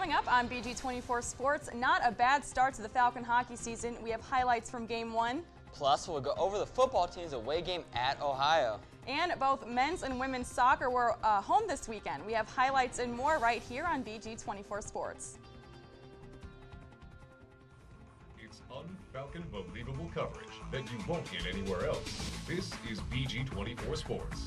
Coming up on BG24 Sports, not a bad start to the Falcon hockey season. We have highlights from Game 1. Plus, we'll go over the football team's away game at Ohio. And both men's and women's soccer were home this weekend. We have highlights and more right here on BG24 Sports. It's un-Falcon believable coverage that you won't get anywhere else. This is BG24 Sports.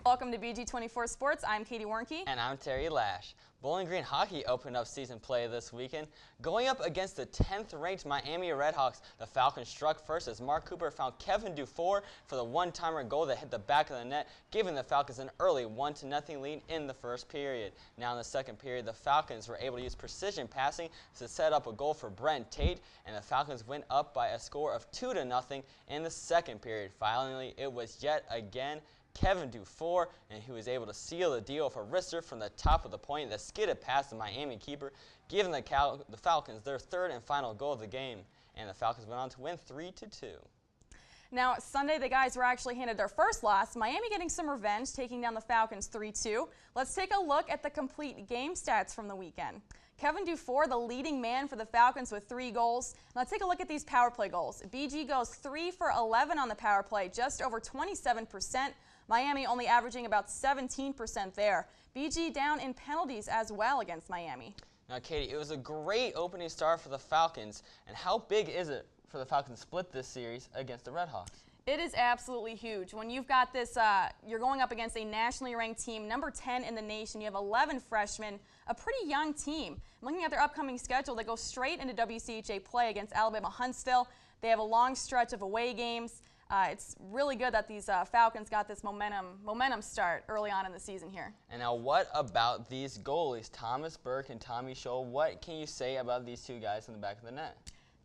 Welcome to BG24 Sports. I'm Katie Warnke. And I'm Terry Lash. Bowling Green Hockey opened up season play this weekend. Going up against the 10th-ranked Miami Redhawks, the Falcons struck first as Mark Cooper found Kevin Dufour for the one-timer goal that hit the back of the net, giving the Falcons an early 1-0 lead in the first period. Now in the second period, the Falcons were able to use precision passing to set up a goal for Brent Tate, and the Falcons went up by a score of 2-0 in the second period. Finally, it was yet again Kevin Dufour, and he was able to seal the deal for wrister from the top of the point that skidded past the Miami keeper, giving the Falcons their third and final goal of the game. And the Falcons went on to win 3-2. Now, Sunday, the guys were actually handed their first loss. Miami getting some revenge, taking down the Falcons 3-2. Let's take a look at the complete game stats from the weekend. Kevin Dufour, the leading man for the Falcons with 3 goals. Now, let's take a look at these power play goals. BG goes 3 for 11 on the power play, just over 27%. Miami only averaging about 17% there. BG down in penalties as well against Miami. Now, Katie, it was a great opening start for the Falcons. And how big is it for the Falcons to split this series against the Redhawks? It is absolutely huge. When you've got this, you're going up against a nationally ranked team, number 10 in the nation. You have 11 freshmen, a pretty young team. Looking at their upcoming schedule, they go straight into WCHA play against Alabama Huntsville. They have a long stretch of away games. It's really good that these Falcons got this momentum start early on in the season here. And now what about these goalies, Thomas Burke and Tommy Scholl? What can you say about these two guys in the back of the net?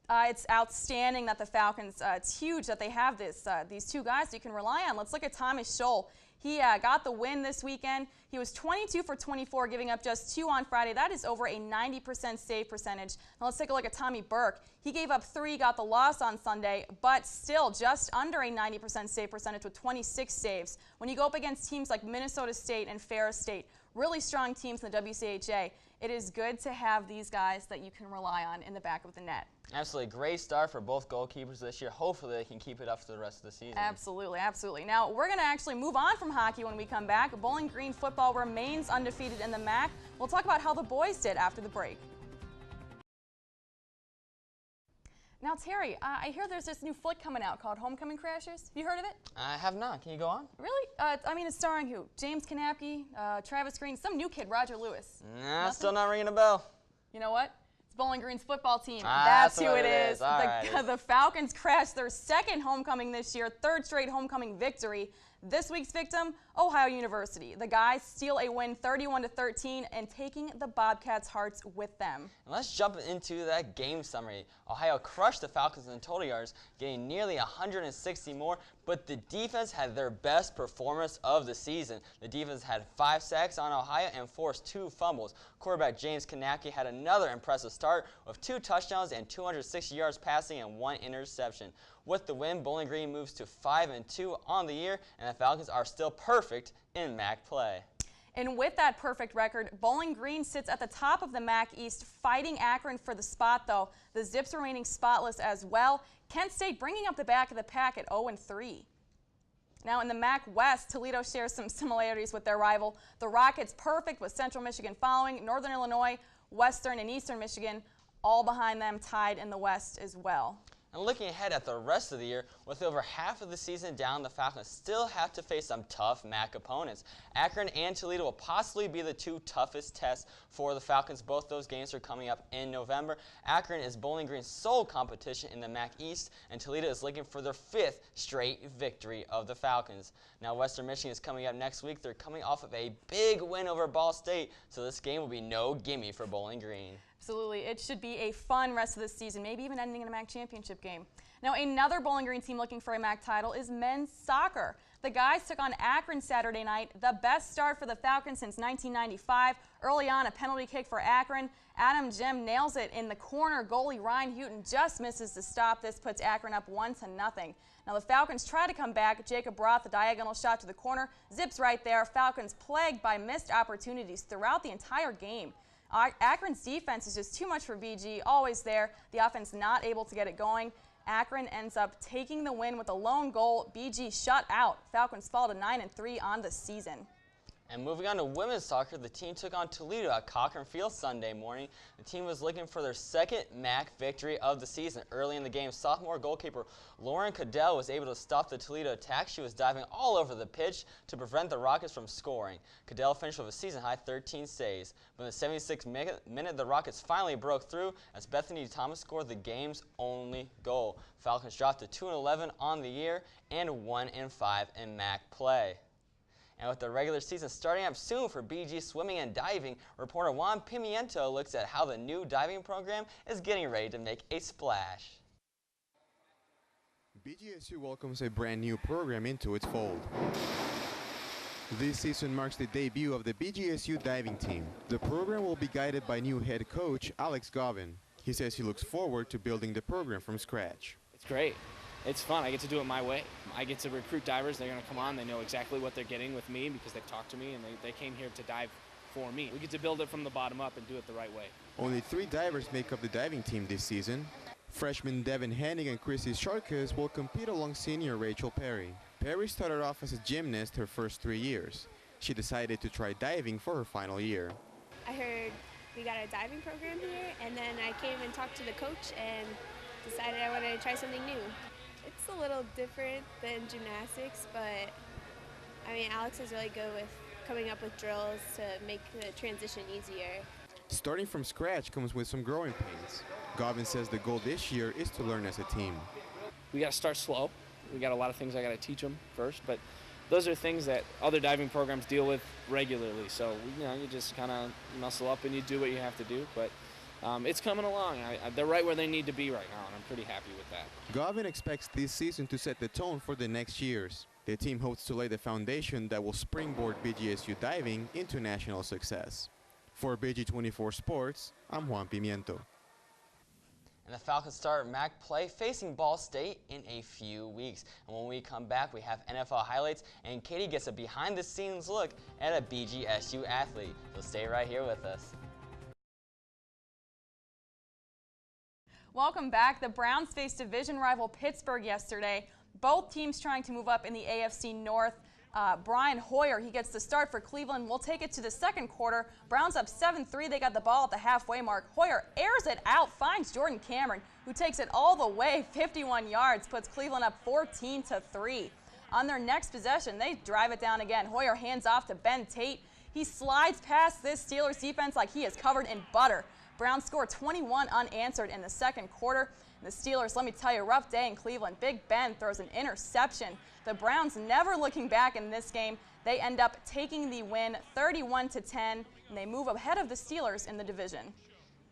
It's outstanding that the Falcons, it's huge that they have these two guys you can rely on. Let's look at Thomas Scholl. He got the win this weekend. He was 22 for 24, giving up just 2 on Friday. That is over a 90% save percentage. Now let's take a look at Tommy Burke. He gave up 3, got the loss on Sunday, but still just under a 90% save percentage with 26 saves. When you go up against teams like Minnesota State and Ferris State, really strong teams in the WCHA, it is good to have these guys that you can rely on in the back of the net. Absolutely. Great start for both goalkeepers this year. Hopefully they can keep it up for the rest of the season. Absolutely, absolutely. Now, we're going to actually move on from hockey when we come back. Bowling Green football remains undefeated in the MAC. We'll talk about how the boys did after the break. Now, Terry, I hear there's this new flick coming out called Homecoming Crashers. Have you heard of it? I have not. Can you go on? Really? It's starring who? James Kanapke, Travis Green, some new kid, Roger Lewis. Nah, still not ringing a bell. You know what? It's Bowling Green's football team. That's who it is. Right. The Falcons crashed their second homecoming this year, 3rd straight homecoming victory. This week's victim, Ohio University. The guys steal a win 31-13 and taking the Bobcats' hearts with them. And let's jump into that game summary. Ohio crushed the Falcons in total yards, getting nearly 160 more, but the defense had their best performance of the season. The defense had 5 sacks on Ohio and forced 2 fumbles. Quarterback James Kanapke had another impressive start with 2 touchdowns and 260 yards passing and 1 interception. With the win, Bowling Green moves to 5-2 on the year, and the Falcons are still perfect in MAC play. And with that perfect record, Bowling Green sits at the top of the MAC East, fighting Akron for the spot, though. The Zips remaining spotless as well. Kent State bringing up the back of the pack at 0-3. Now in the MAC West, Toledo shares some similarities with their rival. The Rockets perfect with Central Michigan following, Northern Illinois, Western, and Eastern Michigan all behind them, tied in the West as well. And looking ahead at the rest of the year, with over half of the season down, the Falcons still have to face some tough MAC opponents. Akron and Toledo will possibly be the 2 toughest tests for the Falcons. Both those games are coming up in November. Akron is Bowling Green's sole competition in the MAC East, and Toledo is looking for their 5th straight victory of the Falcons. Now, Western Michigan is coming up next week. They're coming off of a big win over Ball State, so this game will be no gimme for Bowling Green. Absolutely. It should be a fun rest of the season, maybe even ending in a MAC championship game. Now, another Bowling Green team looking for a MAC title is men's soccer. The guys took on Akron Saturday night, the best start for the Falcons since 1995. Early on, a penalty kick for Akron. Adam Jim nails it in the corner. Goalie Ryan Houghton just misses to stop. This puts Akron up 1-0. Now the Falcons try to come back. Jacob Roth, the diagonal shot to the corner, zips right there. Falcons plagued by missed opportunities throughout the entire game. Akron's defense is just too much for BG, always there. The offense not able to get it going. Akron ends up taking the win with a lone goal. BG shut out. Falcons fall to 9-3 on the season. And moving on to women's soccer, the team took on Toledo at Cochran Field Sunday morning. The team was looking for their second MAC victory of the season. Early in the game, sophomore goalkeeper Lauren Cadell was able to stop the Toledo attack. She was diving all over the pitch to prevent the Rockets from scoring. Cadell finished with a season-high 13 saves. But in the 76th minute, the Rockets finally broke through as Bethany Thomas scored the game's only goal. Falcons dropped to 2-11 on the year and 1-5 in MAC play. And with the regular season starting up soon for BG swimming and diving, reporter Juan Pimiento looks at how the new diving program is getting ready to make a splash. BGSU welcomes a brand new program into its fold. This season marks the debut of the BGSU diving team. The program will be guided by new head coach Alex Govin. He says he looks forward to building the program from scratch. It's great. It's fun. I get to do it my way. I get to recruit divers. They're going to come on. They know exactly what they're getting with me because they've talked to me and they came here to dive for me. We get to build it from the bottom up and do it the right way. Only 3 divers make up the diving team this season. Freshmen Devin Henning and Chrissy Sharkus will compete along senior Rachel Perry. Perry started off as a gymnast her first 3 years. She decided to try diving for her final year. I heard we got a diving program here, and then I came and talked to the coach and decided I wanted to try something new. It's a little different than gymnastics, but I mean, Alex is really good with coming up with drills to make the transition easier. Starting from scratch comes with some growing pains. Govin says the goal this year is to learn as a team. We got to start slow. We got a lot of things I got to teach them first, but those are things that other diving programs deal with regularly. So, you just kind of muscle up and you do what you have to do, but it's coming along. They're right where they need to be right now, and I'm pretty happy with that. Govin expects this season to set the tone for the next years. The team hopes to lay the foundation that will springboard BGSU diving into national success. For BG24 Sports, I'm Juan Pimiento. And the Falcons start MAC play facing Ball State in a few weeks. And when we come back, we have NFL highlights, and Katie gets a behind-the-scenes look at a BGSU athlete. So stay right here with us. Welcome back. The Browns faced division rival Pittsburgh yesterday. Both teams trying to move up in the AFC North. Brian Hoyer, he gets the start for Cleveland. We'll take it to the second quarter. Browns up 7-3. They got the ball at the halfway mark. Hoyer airs it out, finds Jordan Cameron, who takes it all the way 51 yards, puts Cleveland up 14-3. On their next possession, they drive it down again. Hoyer hands off to Ben Tate. He slides past this Steelers defense like he is covered in butter. Browns score 21 unanswered in the second quarter. The Steelers, let me tell you, rough day in Cleveland. Big Ben throws an interception. The Browns never looking back in this game. They end up taking the win 31-10, and they move ahead of the Steelers in the division.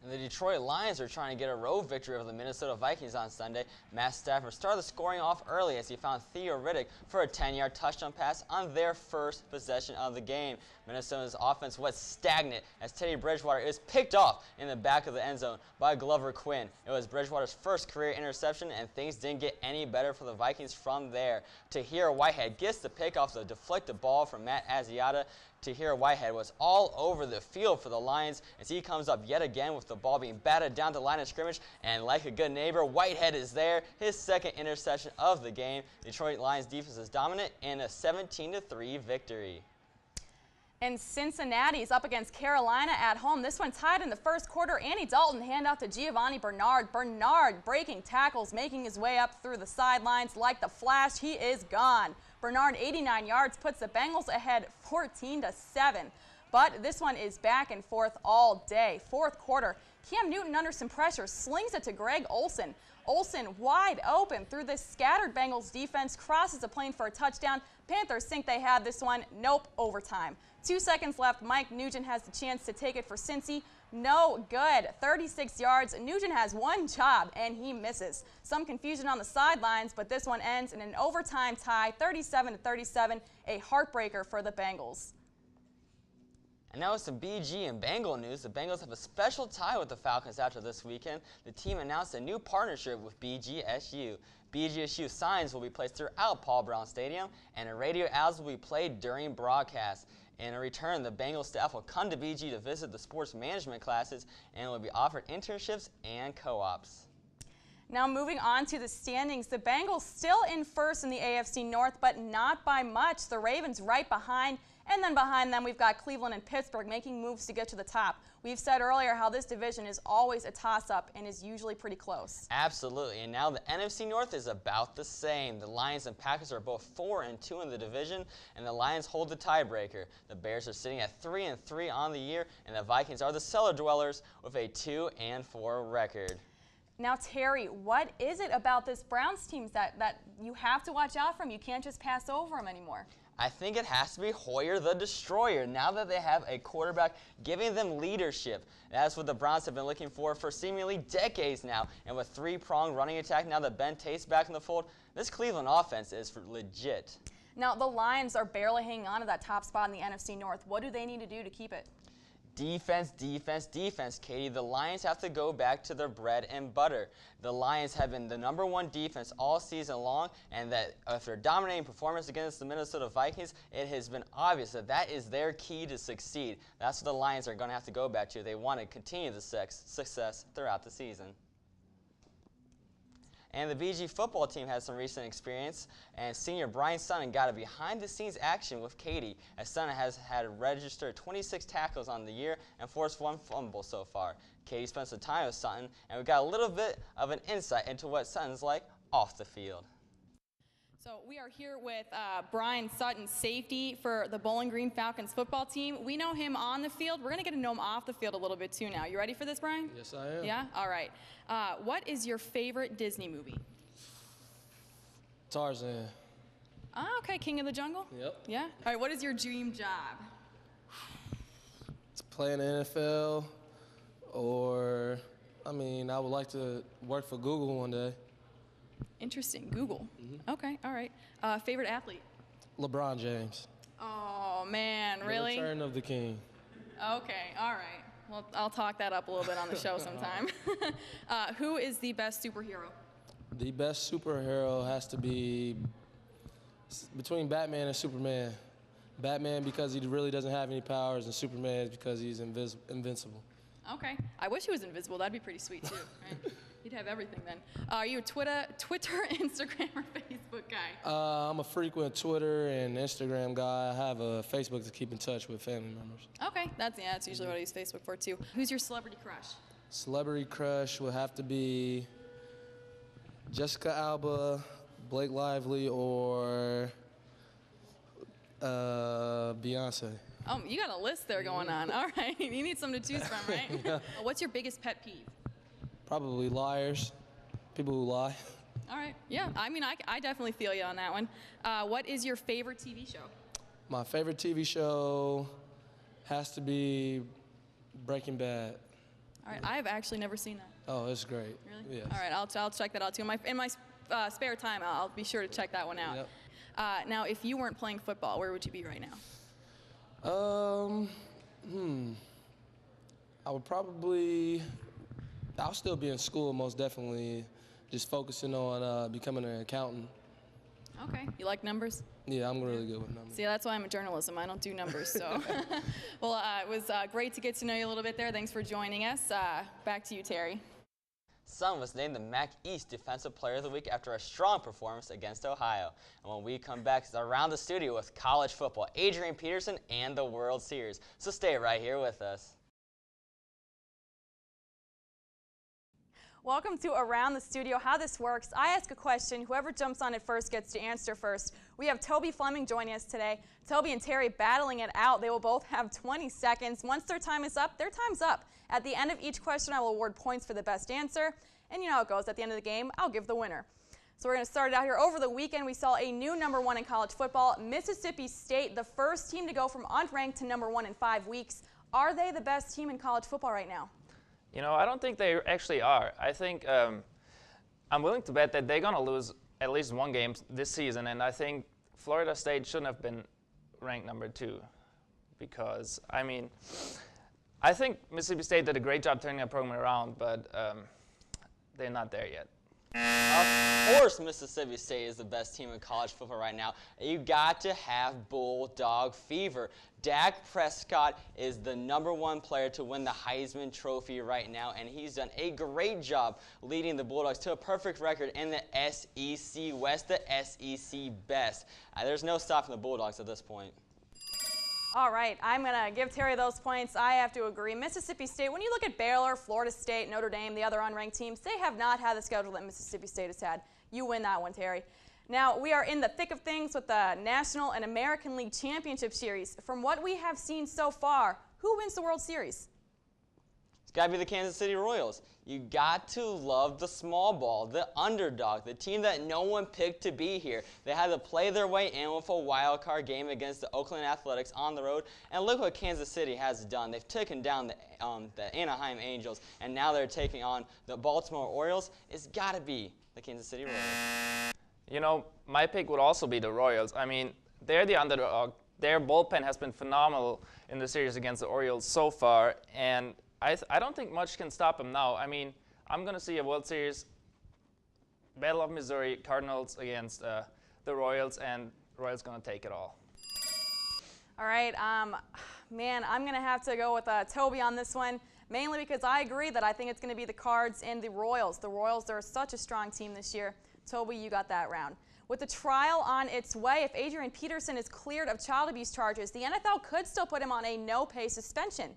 And the Detroit Lions are trying to get a road victory over the Minnesota Vikings on Sunday. Matt Stafford started the scoring off early as he found Theo Riddick for a 10-yard touchdown pass on their first possession of the game. Minnesota's offense was stagnant as Teddy Bridgewater is picked off in the back of the end zone by Glover Quinn. It was Bridgewater's first career interception, and things didn't get any better for the Vikings from there. Tahir Whitehead gets the pick off the deflected ball from Matt Asiata. Tahir Whitehead was all over the field for the Lions as he comes up yet again with the ball being batted down the line of scrimmage, and like a good neighbor, Whitehead is there, his second interception of the game. Detroit Lions defense is dominant in a 17-3 victory. And Cincinnati's up against Carolina at home. This one tied in the first quarter. Andy Dalton handoff to Giovanni Bernard. Bernard breaking tackles, making his way up through the sidelines like the Flash. He is gone. Bernard, 89 yards, puts the Bengals ahead 14-7. But this one is back and forth all day. Fourth quarter, Cam Newton under some pressure, slings it to Greg Olsen. Olsen wide open through the scattered Bengals defense, crosses the plane for a touchdown. Panthers think they had this one. Nope, overtime. 2 seconds left. Mike Nugent has the chance to take it for Cincy. No good. 36 yards. Nugent has one job, and he misses. Some confusion on the sidelines, but this one ends in an overtime tie, 37-37, a heartbreaker for the Bengals. And now with some BG and Bengal news, the Bengals have a special tie with the Falcons after this weekend. The team announced a new partnership with BGSU. BGSU signs will be placed throughout Paul Brown Stadium, and radio ads will be played during broadcasts. In return, the Bengals staff will come to BG to visit the sports management classes and will be offered internships and co-ops. Now moving on to the standings, the Bengals still in first in the AFC North, but not by much. The Ravens right behind, and then behind them we've got Cleveland and Pittsburgh making moves to get to the top. We've said earlier how this division is always a toss-up and is usually pretty close. Absolutely, and now the NFC North is about the same. The Lions and Packers are both 4-2 in the division, and the Lions hold the tiebreaker. The Bears are sitting at 3-3 on the year, and the Vikings are the cellar dwellers with a 2-4 record. Now, Terry, what is it about this Browns team that you have to watch out from? You can't just pass over them anymore. I think it has to be Hoyer the Destroyer, now that they have a quarterback giving them leadership. That's what the Browns have been looking for seemingly decades now. And with three-pronged running attack, now that Ben Tate's back in the fold, this Cleveland offense is legit. Now, the Lions are barely hanging on to that top spot in the NFC North. What do they need to do to keep it? Defense, defense, defense, Katie. The Lions have to go back to their bread and butter. The Lions have been the #1 defense all season long, and that after dominating performance against the Minnesota Vikings, it has been obvious that that is their key to succeed. That's what the Lions are going to have to go back to. They want to continue the success throughout the season. And the BG football team has some recent experience, and senior Brian Sutton got a behind-the-scenes action with Katie, as Sutton has had registered 26 tackles on the year and forced 1 fumble so far. Katie spent some time with Sutton, and we got a little bit of an insight into what Sutton's like off the field. So we are here with Brian Sutton, safety for the Bowling Green Falcons football team. We know him on the field. We're going to get to know him off the field a little bit too now. You ready for this, Brian? Yes, I am. Yeah? All right. What is your favorite Disney movie? Tarzan. Okay, King of the Jungle? Yep. Yeah? All right, what is your dream job? To play in the NFL, or, I would like to work for Google one day. Interesting. Google. Okay, all right. Favorite athlete? LeBron James. Oh, man, really? The return of the king. Okay, all right. Well, I'll talk that up a little bit on the show sometime. Who is the best superhero? The best superhero has to be between Batman and Superman. Batman because he really doesn't have any powers, and Superman because he's invincible. Okay. I wish he was invisible. That'd be pretty sweet, too, right? He'd have everything then. Are you a Twitter, Instagram, or Facebook guy? I'm a frequent Twitter and Instagram guy. I have a Facebook to keep in touch with family members. Okay, that's usually what I use Facebook for, too. Who's your celebrity crush? Celebrity crush would have to be Jessica Alba, Blake Lively, or Beyonce. Oh, you got a list there going on. All right, you need some to choose from, right? Yeah. What's your biggest pet peeve? Probably liars, people who lie. All right, yeah, I definitely feel you on that one. What is your favorite TV show? My favorite TV show has to be Breaking Bad. All right, I have actually never seen that. Oh, it's great. Really? Yes. All right, I'll check that out too. In my spare time, I'll be sure to check that one out. Yep. Now, if you weren't playing football, where would you be right now? I'll still be in school, most definitely, just focusing on becoming an accountant. Okay. You like numbers? Yeah, I'm really good with numbers. See, that's why I'm in journalism. I don't do numbers, so. Well, it was great to get to know you a little bit there. Thanks for joining us. Back to you, Terry. Sutton was named the MAC East Defensive Player of the Week after a strong performance against Ohio. And when we come back, it's around the studio with college football, Adrian Peterson, and the World Series. So stay right here with us. Welcome to Around the Studio. How this works, I ask a question. Whoever jumps on it first gets to answer first. We have Toby Fleming joining us today. Toby and Terry battling it out. They will both have 20 seconds. Once their time is up, their time's up. At the end of each question, I will award points for the best answer. And you know how it goes. At the end of the game, I'll give the winner. So we're going to start it out here. Over the weekend, we saw a new #1 in college football. Mississippi State, the first team to go from unranked to #1 in 5 weeks. Are they the best team in college football right now? You know, I don't think they actually are. I think I'm willing to bet that they're going to lose at least one game this season, and I think Florida State shouldn't have been ranked number 2 because, I mean, I think Mississippi State did a great job turning that program around, but they're not there yet. Of course, Mississippi State is the best team in college football right now. You got to have Bulldog fever. Dak Prescott is the #1 player to win the Heisman Trophy right now, and he's done a great job leading the Bulldogs to a perfect record in the SEC West, the SEC best. There's no stopping the Bulldogs at this point. All right, I'm going to give Terry those points. I have to agree. Mississippi State, when you look at Baylor, Florida State, Notre Dame, the other unranked teams, they have not had the schedule that Mississippi State has had. You win that one, Terry. Now, we are in the thick of things with the National and American League Championship Series. From what we have seen so far, who wins the World Series? It's got to be the Kansas City Royals. You got to love the small ball, the underdog, the team that no one picked to be here. They had to play their way in with a wild card game against the Oakland Athletics on the road. And look what Kansas City has done. They've taken down the Anaheim Angels, and now they're taking on the Baltimore Orioles. It's got to be the Kansas City Royals. You know, my pick would also be the Royals. I mean, they're the underdog. Their bullpen has been phenomenal in the series against the Orioles so far, and I don't think much can stop them now. I mean, I'm going to see a World Series Battle of Missouri, Cardinals against the Royals, and Royals going to take it all. All right, man, I'm going to have to go with Toby on this one, mainly because I agree that I think it's going to be the Cards and the Royals. The Royals, they're such a strong team this year. Toby, you got that round. With the trial on its way, if Adrian Peterson is cleared of child abuse charges, the NFL could still put him on a no-pay suspension.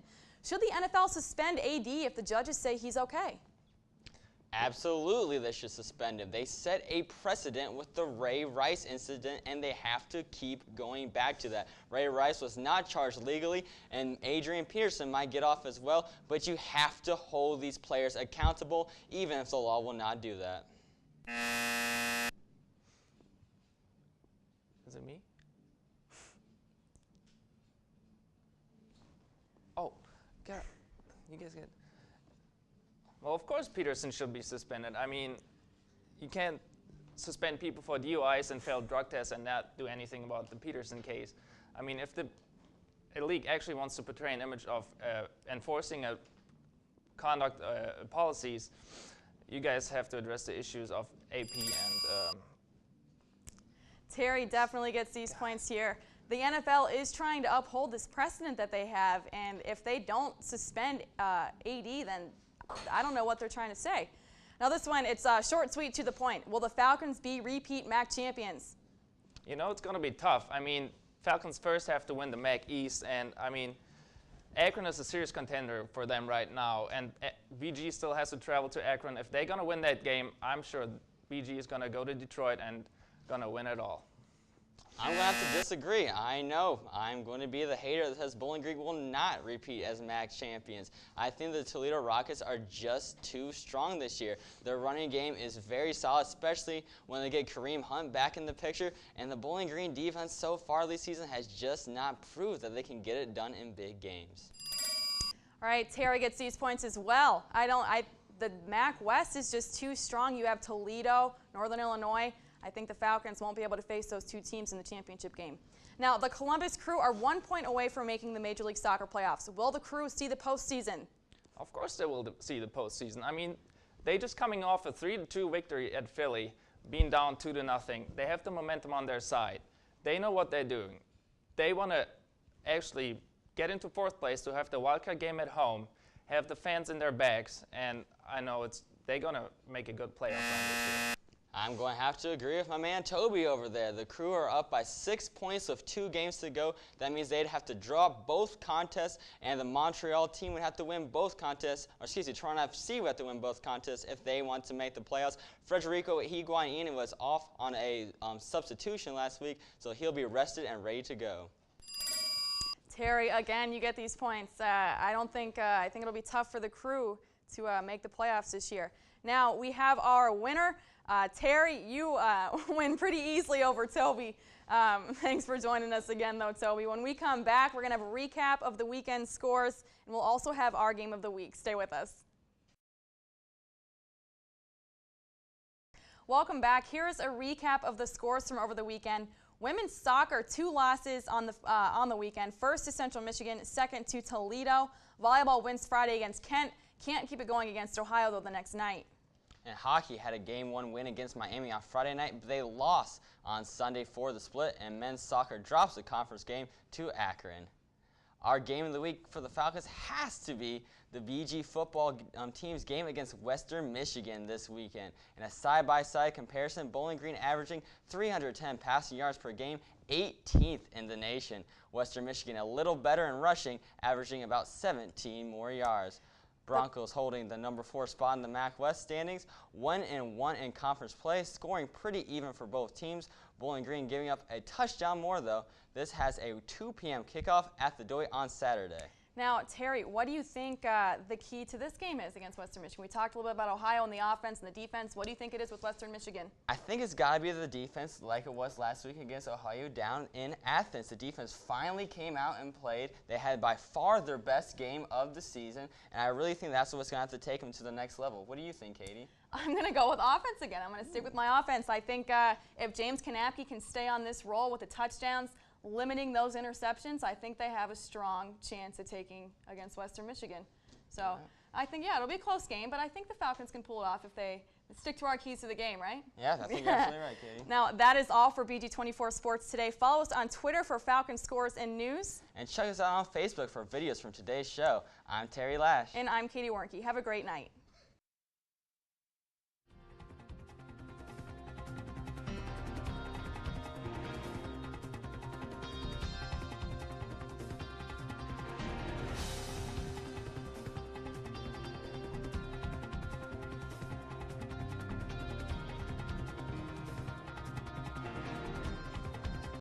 Should the NFL suspend AD if the judges say he's okay? Absolutely, they should suspend him. They set a precedent with the Ray Rice incident, and they have to keep going back to that. Ray Rice was not charged legally, and Adrian Peterson might get off as well, but you have to hold these players accountable, even if the law will not do that. Is it me? Oh, God, you guys get. Well, of course Peterson should be suspended. I mean, you can't suspend people for DUIs and failed drug tests and not do anything about the Peterson case. I mean, if the league actually wants to portray an image of enforcing a conduct policies, you guys have to address the issues of AP and. Terry definitely gets these points here. The NFL is trying to uphold this precedent that they have, and if they don't suspend AD, then I don't know what they're trying to say. Now this one, it's short, sweet, to the point. Will the Falcons be repeat MAC champions? You know, it's going to be tough. I mean, Falcons first have to win the MAC East, and I mean, Akron is a serious contender for them right now, and BG still has to travel to Akron. If they're going to win that game, I'm sure BG is going to go to Detroit and going to win it all. I'm going to have to disagree. I know. I'm going to be the hater that says Bowling Green will not repeat as MAC champions. I think the Toledo Rockets are just too strong this year. Their running game is very solid, especially when they get Kareem Hunt back in the picture. And the Bowling Green defense so far this season has just not proved that they can get it done in big games. All right, Terry gets these points as well. The MAC West is just too strong. You have Toledo, Northern Illinois. I think the Falcons won't be able to face those two teams in the championship game. Now, the Columbus Crew are 1 point away from making the Major League Soccer playoffs. Will the Crew see the postseason? Of course they will see the postseason. I mean, they just coming off a 3-2 victory at Philly, being down 2-0. They have the momentum on their side. They know what they're doing. They want to actually get into 4th place to have the wildcard game at home, have the fans in their backs, and I know they're going to make a good playoff run this year. I'm going to have to agree with my man Toby over there. The Crew are up by 6 points with 2 games to go. That means they'd have to draw both contests, and the Montreal team would have to win both contests, or excuse me, Toronto FC would have to win both contests if they want to make the playoffs. Federico Higuain was off on a substitution last week, so he'll be rested and ready to go. Terry, again, you get these points. I think it'll be tough for the Crew to make the playoffs this year. Now, we have our winner. Terry, you win pretty easily over Toby. Thanks for joining us again, though, Toby. When we come back, we're going to have a recap of the weekend scores, and we'll also have our game of the week. Stay with us. Welcome back. Here's a recap of the scores from over the weekend. Women's soccer, 2 losses on the weekend. First to Central Michigan, second to Toledo. Volleyball wins Friday against Kent. Can't keep it going against Ohio, though, the next night. And hockey had a Game 1 win against Miami on Friday night, but they lost on Sunday for the split, and men's soccer drops the conference game to Akron. Our game of the week for the Falcons has to be the BG football team's game against Western Michigan this weekend. In a side-by-side comparison, Bowling Green averaging 310 passing yards per game, 18th in the nation. Western Michigan a little better in rushing, averaging about 17 more yards. Broncos holding the number 4 spot in the MAC West standings, 1-1 in conference play, scoring pretty even for both teams. Bowling Green giving up a touchdown more, though. This has a 2 p.m. kickoff at the Doi on Saturday. Now, Terry, what do you think the key to this game is against Western Michigan? We talked a little bit about Ohio and the offense and the defense. What do you think it is with Western Michigan? I think it's got to be the defense like it was last week against Ohio down in Athens. The defense finally came out and played. They had by far their best game of the season, and I really think that's what's going to have to take them to the next level. What do you think, Katie? I'm going to go with offense again. I'm going to stick with my offense. I think if James Kanapke can stay on this roll with the touchdowns, limiting those interceptions, I think they have a strong chance of taking against Western Michigan. So I think, yeah, it'll be a close game, but I think the Falcons can pull it off if they stick to our keys to the game, right? Yeah, I think you're absolutely right, Katie. Now, that is all for BG24 Sports today. Follow us on Twitter for Falcon scores and news. And check us out on Facebook for videos from today's show. I'm Terry Lash. And I'm Katie Warnke. Have a great night.